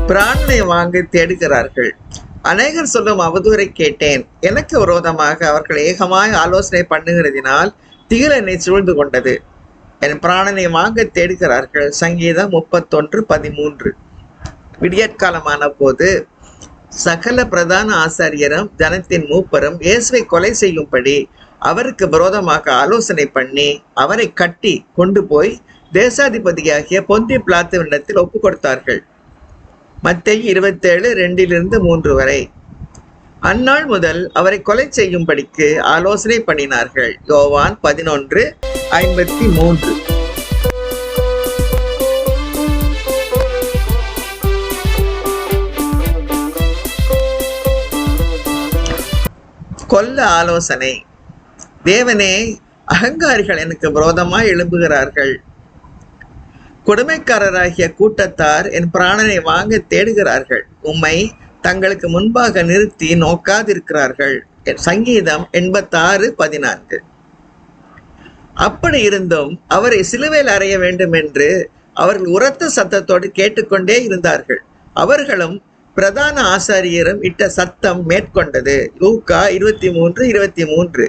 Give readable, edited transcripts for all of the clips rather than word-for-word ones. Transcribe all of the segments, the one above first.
பிராணனை வாங்க தேடுகிறார்கள். அநேகர் சொல்லும் அவதூறை கேட்டேன். எனக்கு விரோதமாக அவர்கள் ஏகமாய் ஆலோசனை பண்ணுகிறதினால் திகில் என்னை சூழ்ந்து கொண்டது. என் பிராணனை வாங்க தேடுகிறார்கள். சங்கீதம் 31:13. விடியற்காலமான போது சகல பிரதான ஆசாரியரும் ஜனத்தின் மூப்பரும் இயேசுவை கொலை செய்யும்படி அவருக்கு விரோதமாக ஆலோசனை பண்ணி அவரை கட்டி கொண்டு போய் தேசாதிபதியாகிய பொந்திய பிலாத்துவினிடத்தில் ஒப்பு கொடுத்தார்கள். மத்தேயு 27:2-3 வரை. அந்நாள் முதல் அவரை கொலை செய்யும்படிக்கு ஆலோசனை பண்ணினார்கள். யோவான் 11:53. கொல்ல ஆலோசனை. தேவனே, அகங்காரிகள் எனக்கு விரோதமாய் எழும்புகிறார்கள். கொடுமைக்காரராகிய கூட்டத்தார் என் பிராணனை வாங்க தேடுகிறார்கள். உம்மை தங்களுக்கு முன்பாக நிறுத்தி நோக்காதிருக்கிறார்கள். சங்கீதம் 86:14. அப்படி இருந்தும் அவரை சிலுவையில் அறைய வேண்டும் என்று அவர்கள் உரத்த சத்தத்தோடு கேட்டுக்கொண்டே இருந்தார்கள். அவர்களும் பிரதான ஆசாரியரும் இட்ட சத்தம் மேற்கொண்டது. லூக்கா 23:23.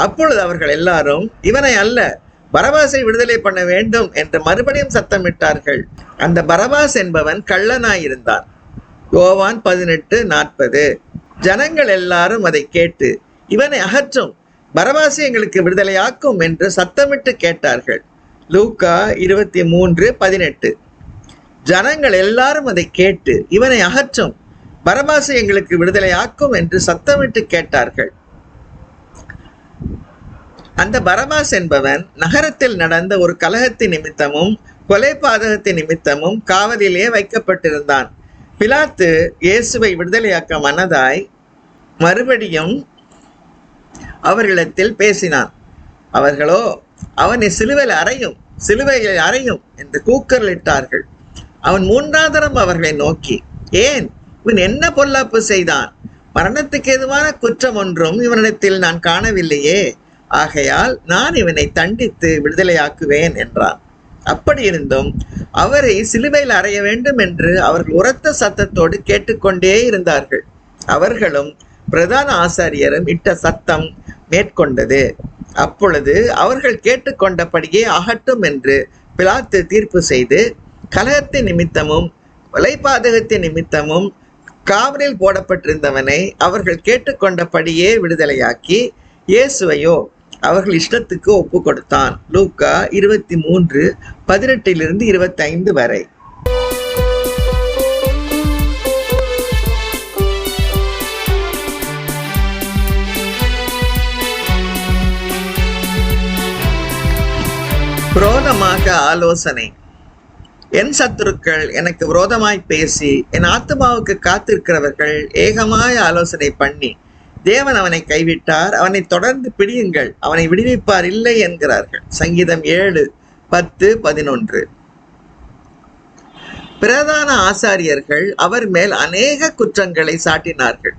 அப்பொழுது அவர்கள் எல்லாரும், இவனை அல்ல, பரபாசை விடுதலை பண்ண வேண்டும் என்று மறுபடியும் சத்தமிட்டார்கள். அந்த பரபாஸ் என்பவன் கள்ளனாயிருந்தான். யோவான் 18:40. ஜனங்கள் எல்லாரும் அதை கேட்டு, இவனை அகற்றும், பரபாசை எங்களுக்கு விடுதலையாக்கும் என்று சத்தமிட்டு கேட்டார்கள். லூக்கா 23:18. ஜனங்கள் எல்லாரும் அதை கேட்டு, இவனை அகற்றும், பரபாசை எங்களுக்கு விடுதலையாக்கும் என்று சத்தமிட்டு கேட்டார்கள். அந்த பரபாஸ் என்பவன் நகரத்தில் நடந்த ஒரு கலகத்தின் நிமித்தமும் கொலை பாதகத்தின் நிமித்தமும் காவலிலே வைக்கப்பட்டிருந்தான். பிலாத்து இயேசுவை விடுதலையாக்க மனதாய் மறுபடியும் அவர்களிடத்தில் பேசினான். அவர்களோ, அவனை சிலுவையில் அறையும் என்று கூக்குரலிட்டார்கள். அவன் 3ஆம் தரம் அவர்களை நோக்கி, ஏன், இவன் என்ன பொல்லாப்பு செய்தான்? மரணத்துக்கு ஏதுவான குற்றம் ஒன்றும் இவனிடத்தில் நான் காணவில்லையே. ஆகையால் நான் இவனை தண்டித்து விடுதலையாக்குவேன் என்றான். அப்படி இருந்தும் அவரை சிலுவையில் அறைய வேண்டும் என்று அவர்கள் உரத்த சத்தத்தோடு கேட்டுக்கொண்டே இருந்தார்கள். அவர்களும் பிரதான ஆசாரியரும் இட்ட சத்தம் மேற்கொண்டது. அப்பொழுது அவர்கள் கேட்டுக்கொண்டபடியே ஆகட்டும் என்று பிலாத்து தீர்ப்பு செய்து, கலகத்தின் நிமித்தமும் கொலைபாதகத்தின் நிமித்தமும் காவலில் போடப்பட்டிருந்தவனை அவர்கள் கேட்டுக்கொண்டபடியே விடுதலையாக்கி இயேசுவையோ அவர்கள் இஷ்டத்துக்கு ஒப்பு கொடுத்தான். லூக்கா 23:18-25 வரை. விரோதமாக ஆலோசனை. என் சத்துருக்கள் எனக்கு விரோதமாய் பேசி என் ஆத்மாவுக்கு காத்திருக்கிறவர்கள் ஏகமாய் ஆலோசனை பண்ணி, தேவன் அவனை கைவிட்டார், அவனை தொடர்ந்து பிடியுங்கள், அவனை விடுவிப்பார் இல்லை என்கிறார்கள். சங்கீதம் 7:10-11. பிரதான ஆசாரியர்கள் அவர் மேல் அநேக குற்றங்களை சாட்டினார்கள்.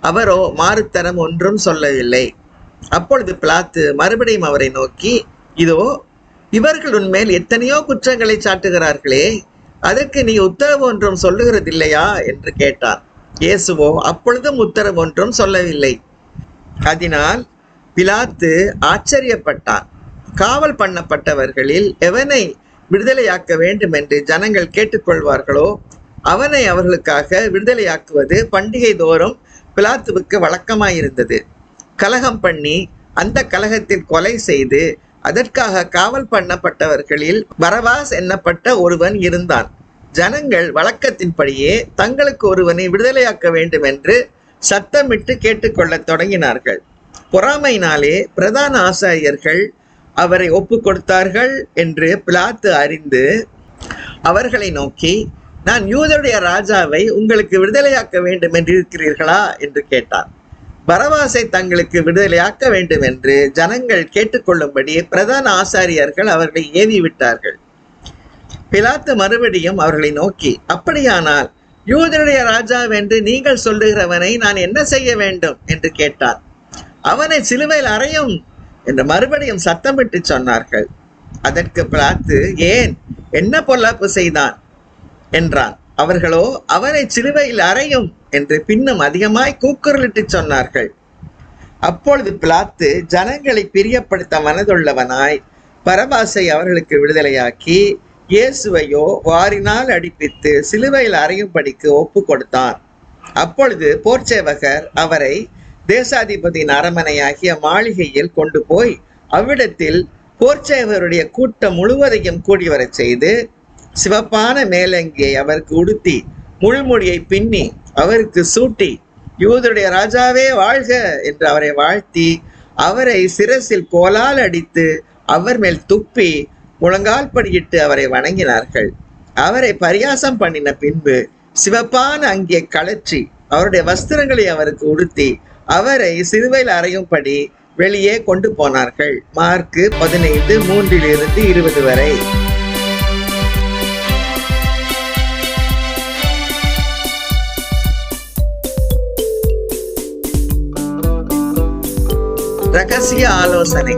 அவரோ மாறுத்தரம் ஒன்றும் சொல்லவில்லை. அப்பொழுது பிலாத்து மறுபடியும் அவரை நோக்கி, இதோ, இவர்கள் உன்மேல் எத்தனையோ குற்றங்களை சாட்டுகிறார்களே, அதற்கு நீ உத்தரவு ஒன்றும் சொல்லுகிறதில்லையா என்று கேட்டான். இயேசுவோ அப்பொழுதும் உத்தரவு ஒன்றும் சொல்லவில்லை. அதனால் பிலாத்து ஆச்சரியப்பட்டான். காவல் பண்ணப்பட்டவர்களில் எவனை விடுதலையாக்க வேண்டும் என்று ஜனங்கள் கேட்டுக்கொள்வார்களோ அவனை அவர்களுக்காக விடுதலையாக்குவது பண்டிகை தோறும் பிலாத்துவுக்கு வழக்கமாயிருந்தது. கலகம் பண்ணி அந்த கலகத்தில் கொலை செய்து அதற்காக காவல் பண்ணப்பட்டவர்களில் பரபாஸ் என்னப்பட்ட ஒருவன் இருந்தான். ஜனங்கள் வழக்கத்தின்படியே தங்களுக்கு ஒருவனை விடுதலையாக்க வேண்டும் என்று சத்தமிட்டு கேட்டுக்கொள்ள தொடங்கினார்கள். பொறாமையினாலே பிரதான ஆசாரியர்கள் அவரை ஒப்பு கொடுத்தார்கள் என்று பிலாத்து அறிந்து அவர்களை நோக்கி, நான் யூதருடைய ராஜாவை உங்களுக்கு விடுதலையாக்க வேண்டும் என்று இருக்கிறீர்களா என்று கேட்டார். பரபாசை தங்களுக்கு விடுதலையாக்க வேண்டும் என்று ஜனங்கள் கேட்டுக்கொள்ளும்படி பிரதான ஆசாரியர்கள் அவர்களை ஏவி விட்டார்கள். பிலாத்து மறுபடியும் அவர்களை நோக்கி, அப்படியானால் யூதருடைய ராஜாவென்று நீங்கள் சொல்லுகிறவனை நான் என்ன செய்ய வேண்டும் என்று கேட்டார். அவனை சிலுவையில் அறையும் என்று மறுபடியும் சத்தமிட்டு சொன்னார்கள். அதற்கு பிலாத்து, ஏன், என்ன பொல்லாப்பு செய்தான் என்றான். அவர்களோ அவனை சிலுவையில் அறையும் என்று பின்னும் அதிகமாய் கூக்குரலிட்டு சொன்னார்கள். அப்பொழுது பிலாத்து ஜனங்களை பிரியப்படுத்த மனதுள்ளவனாய் பரபாசை அவர்களுக்கு விடுதலையாக்கி இயேசுவையோ வாரினால் அடிப்பித்து சிலுவையில் அறையும்படிக்கு ஒப்பு கொடுத்தான். அப்பொழுது போர்ச்சேவகர் அவரை தேசாதிபதியின் அரமனையாகிய மாளிகையில் கொண்டு போய் அவ்விடத்தில் போர்ச்சேவருடைய கூட்டம் முழுவதையும் கூடி வரச் செய்து சிவப்பான மேலங்கியை அவருக்கு உடுத்தி முள்முடியை பின்னி அவருக்கு சூட்டி யூதருடைய ராஜாவே வாழ்க என்று அவரை வாழ்த்தி அவரை சிரசில் கோலால் அடித்து அவர் மேல் துப்பி முழங்கால் படியிட்டு அவரை வணங்கினார்கள். அவரை பரியாசம் பண்ணின பின்பு சிவப்பான அங்கியை கழற்றி அவருடைய வஸ்திரங்களை அவருக்கு உடுத்தி அவரை சிலுவையில் அறையும்படி வெளியே கொண்டு போனார்கள். மார்க்கு 15:3-20 வரை. ரகசிய ஆலோசனை.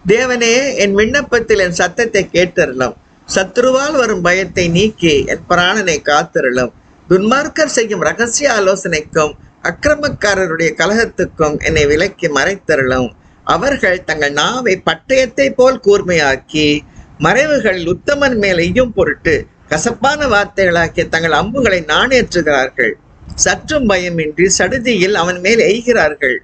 தேவனே, என் விண்ணப்பத்தில் என் சத்தத்தை கேட்டருளும். சத்துருவால் வரும் பயத்தை நீக்கி என் பிராணனை காத்தருளும். துன்மார்க்கர் செய்யும் ரகசிய ஆலோசனைக்கும் அக்கிரமக்காரருடைய கலகத்துக்கும் என்னை விலக்கி மறைத்தருளும். அவர்கள் தங்கள் நாவை பட்டயத்தை போல் கூர்மையாக்கி மறைவுகளில் உத்தமன் மேல் எய்யும் பொருட்டு கசப்பான வார்த்தைகளாக்கிய தங்கள் அம்புகளை நாணேற்றுகிறார்கள். சற்றும் பயமின்றி சடுதியில் அவன் மேல் எய்கிறார்கள்.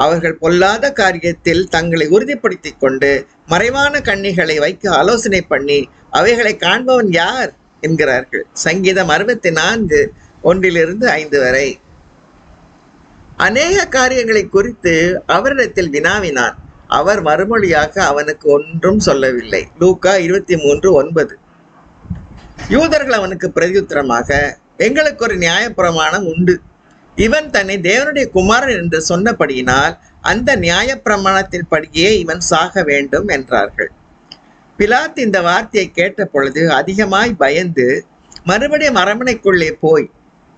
அவர்கள் பொல்லாத காரியத்தில் தங்களை உறுதிப்படுத்திக் கொண்டு மறைவான கண்ணிகளை வைக்க ஆலோசனை பண்ணி அவைகளை காண்பவன் யார் என்கிறார்கள். சங்கீதம் 64:1-5 வரை. அநேக காரியங்களை குறித்து அவரிடத்தில் வினாவினான். அவர் மறுமொழியாக அவனுக்கு ஒன்றும் சொல்லவில்லை. லூக்கா 23:9. யூதர்கள் அவனுக்கு பிரதியுத்தரமாக, எங்களுக்கு ஒரு நியாயப்பிரமாணம் உண்டு. இவன் தன்னை தேவனுடைய குமாரன் என்று சொன்னபடியினால் அந்த நியாயப்பிரமாணத்தின் படியே இவன் சாக வேண்டும் என்றார்கள். பிலாத்து இந்த வார்த்தையை கேட்ட பொழுது அதிகமாய் பயந்து மறுபடியும் அரமனைக்குள்ளே போய்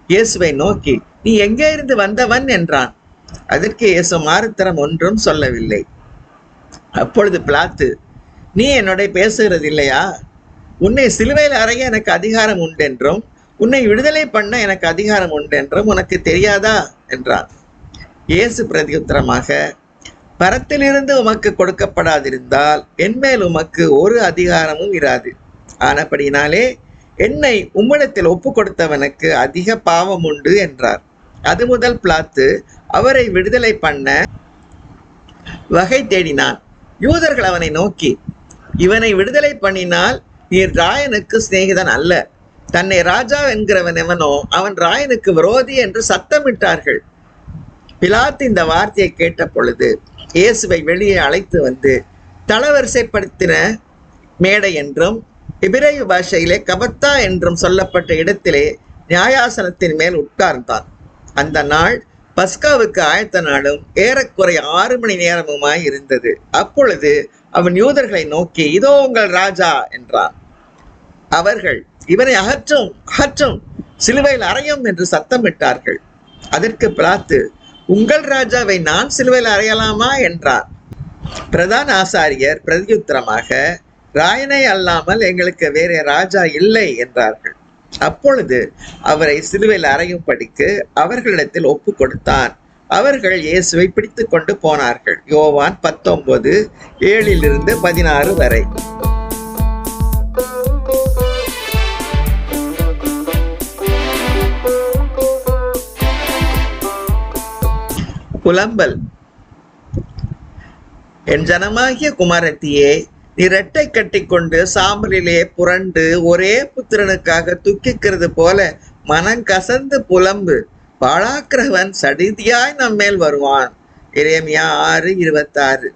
இயேசுவை நோக்கி, நீ எங்கே இருந்து வந்தவன் என்றான். அதற்கு இயேசு மாறுத்தரம் ஒன்றும் சொல்லவில்லை. அப்பொழுது பிலாத்து, நீ என்னோட பேசுகிறது இல்லையா? உன்னை சிலுவையில் அறைய எனக்கு அதிகாரம் உண்டென்றும் உன்னை விடுதலை பண்ண எனக்கு அதிகாரம் உண்டென்றும் உனக்கு தெரியாதா என்றான். இயேசு பிரதியுத்தரமாக, பரத்திலிருந்து உமக்கு கொடுக்கப்படாதிருந்தால் என்மேல் உமக்கு ஒரு அதிகாரமும் இராது. ஆனபடினாலே என்னை உம்மிடத்தில் ஒப்பு கொடுத்தவனுக்கு அதிக பாவம் உண்டு என்றார். அது முதல் பிலாத்து அவரை விடுதலை பண்ண வகை தேடினான். யூதர்கள் அவனை நோக்கி, இவனை விடுதலை பண்ணினால் நீர் ராயனுக்கு சிநேகிதன் அல்ல, தன்னை ராஜா என்கிறவன் எவனோ அவன் ராயனுக்கு விரோதி என்று சத்தமிட்டார்கள். பிலாத்து இந்த வார்த்தையை கேட்ட பொழுது இயேசுவை வெளியே அழைத்து வந்து தளவரிசைப்படுத்தின மேடை என்றும் எபிரேய பாஷையிலே கபத்தா என்றும் சொல்லப்பட்ட இடத்திலே நியாயாசனத்தின் மேல் உட்கார்ந்தான். அந்த நாள் பஸ்காவுக்கு ஆயத்த நாளும் ஏறக்குறைய 6 மணி நேரமுமாய் இருந்தது. அப்பொழுது அவன் யூதர்களை நோக்கி, இதோ உங்கள் ராஜா என்றான். அவர்கள், இவனை அகற்றும் அகற்றும், சிலுவையில் அறையும் என்று சத்தமிட்டார்கள். அதற்கு பிலாத்து, உங்கள் ராஜாவை நான் சிலுவையில் அறையலாமா என்றார். பிரதான ஆசாரியர் பிரதியுத்தரமாக, ராயனை அல்லாமல் எங்களுக்கு வேற ராஜா இல்லை என்றார்கள். அப்பொழுது அவரை சிலுவையில் அறையும்படிக்கு அவர்களிடத்தில் ஒப்பு கொடுத்தான். அவர்கள் இயேசுவை பிடித்து கொண்டு போனார்கள். யோவான் 19:7-16 வரை. புலம்பல். என் ஜனமாகிய குமாரத்தியே, நீ இரட்டை கட்டிக்கொண்டு சாம்பலிலே புரண்டு ஒரே புத்திரனுக்காக துக்கிக்கிறது போல மனம் கசந்து புலம்பு. பாழாக்கிறவன் சடிதியாய் நம்மேல் வருவான். எரேமியா 6:26.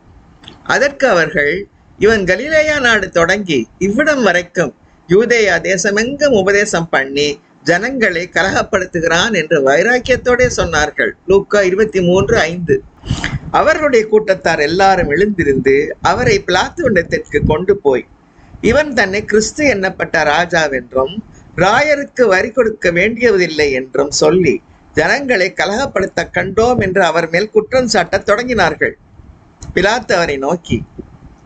அதற்கு அவர்கள், இவன் கலிலேயா நாடு தொடங்கி இவ்விடம் வரைக்கும் யூதேயா தேசமெங்கும் உபதேசம் பண்ணி ஜனங்களை கலகப்படுத்துகிறான் என்று வைராக்கியத்தோட சொன்னார்கள். லூக்கா 23:5. அவர்களுடைய கூட்டத்தார் எல்லாரும் எழுந்திருந்து அவரை பிலாத்துவிடத்திற்கு கொண்டு போய், இவன் தன்னை கிறிஸ்து எண்ணப்பட்ட ராஜாவென்றும் ராயருக்கு வரி கொடுக்க வேண்டியதில்லை என்றும் சொல்லி ஜனங்களை கலகப்படுத்த கண்டோம் என்று அவர் மேல் குற்றம் சாட்ட தொடங்கினார்கள். பிலாத்து அவரை நோக்கி,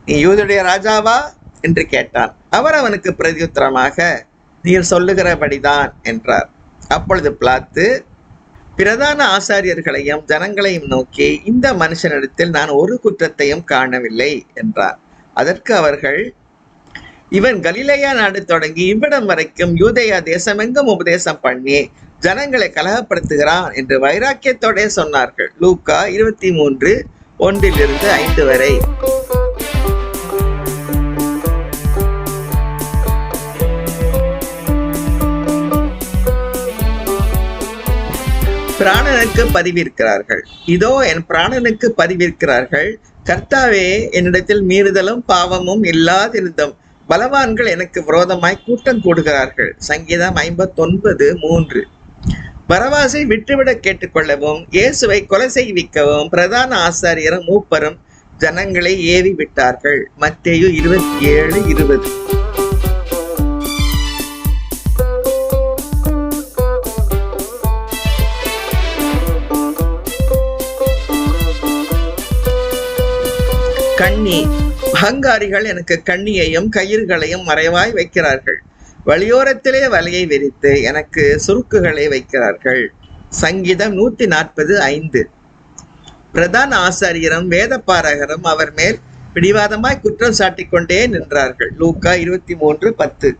நீ யூதருடைய ராஜாவா என்று கேட்டான். அவர் அவனுக்கு பிரதியுத்தரமாக, நீர் சொல்லுகிறபடிதான் என்றார். அப்பொழுது பிலாத்து பிரதான ஆசாரியர்களையும் ஜனங்களையும் நோக்கி, இந்த மனுஷனிடத்தில் நான் ஒரு குற்றத்தையும் காணவில்லை என்றார். அதற்கு அவர்கள், இவன் கலிலேயா நாடு தொடங்கி இவ்விடம் வரைக்கும் யூதேயா தேசமெங்கும் உபதேசம் பண்ணி ஜனங்களை கலகப்படுத்துகிறான் என்று வைராக்கியத்தோட சொன்னார்கள். லூக்கா 23:1-5 வரை. பிராணனுக்கு பதிவிருக்கிறார்கள். இதோ என் பிராணனுக்கு பதிவிருக்கிறார்கள். கர்த்தாவே, என்னிடத்தில் மீறுதலும் பாவமும் இல்லாதிருந்தும் பலவான்கள் எனக்கு விரோதமாய் கூட்டம் கூடுகிறார்கள். சங்கீதம் 59:3. பரபாசை விட்டுவிட கேட்டுக்கொள்ளவும் இயேசுவை கொலை செய்விக்கவும் பிரதான ஆசாரியரும் மூப்பரும் ஜனங்களை ஏவி விட்டார்கள். மத்தேயு 27:20. கண்ணி. அகங்காரிகள் எனக்கு கண்ணியையும் கயிறுகளையும் மறைவாய் வைக்கிறார்கள். வழியோரத்திலே வலையை விரித்து எனக்கு சுருக்குகளை வைக்கிறார்கள். சங்கீதம் 140:5. பிரதான ஆசாரியரும் வேதபாரகரும் அவர் மேல் பிடிவாதமாய் குற்றம் சாட்டிக் கொண்டே நின்றார்கள். லூக்கா 23:10.